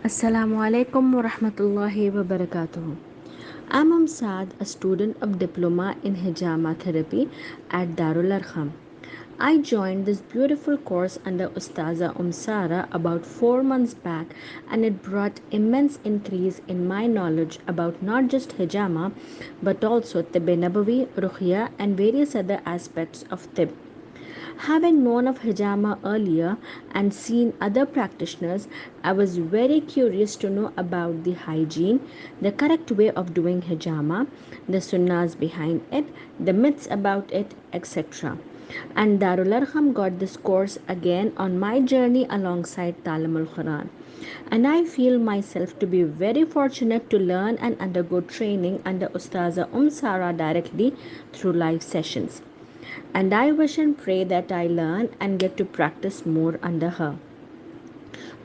Assalamu alaikum wa rahmatullahi wa barakatuh. I'm Saad, a student of Diploma in Hijama Therapy at Darul Arham. I joined this beautiful course under Ustaza Sara about 4 months back, and it brought immense increase in my knowledge about not just hijama but also Tib Nabawi, Ruqya and various other aspects of Tib. Having known of hijama earlier and seen other practitioners, I was very curious to know about the hygiene, the correct way of doing hijama, the sunnahs behind it, the myths about it, etc. And Darul Arham got this course again on my journey alongside Talim al Quran. And I feel myself to be very fortunate to learn and undergo training under Ustaza Sara directly through live sessions. And I wish and pray that I learn and get to practice more under her.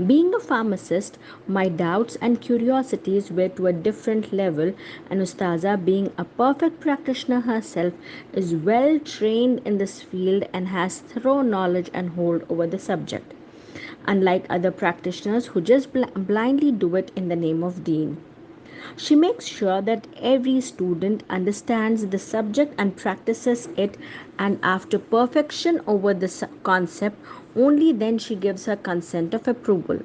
Being a pharmacist, my doubts and curiosities were to a different level, and Ustaza, being a perfect practitioner herself, is well trained in this field and has thorough knowledge and hold over the subject, unlike other practitioners who just blindly do it in the name of Deen. She makes sure that every student understands the subject and practices it, and after perfection over the concept, only then she gives her consent of approval.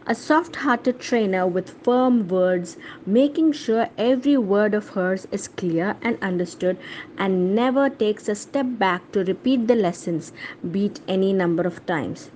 A soft hearted trainer with firm words, making sure every word of hers is clear and understood, and never takes a step back to repeat the lessons, be it any number of times.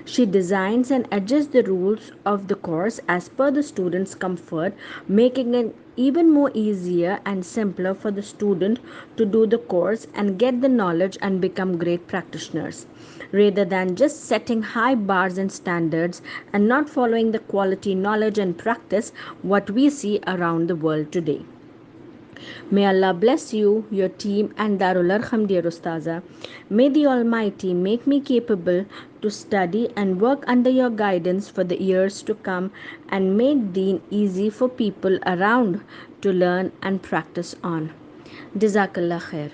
She designs and adjusts the rules of the course as per the student's comfort, making it even more easier and simpler for the student to do the course and get the knowledge and become great practitioners, rather than just setting high bars and standards and not following the quality knowledge and practice what we see around the world today. May Allah bless you, your team, and Darul Arham, dear Ustaza. May the Almighty make me capable to study and work under your guidance for the years to come and make Deen easy for people around to learn and practice on. Jazakallah khair.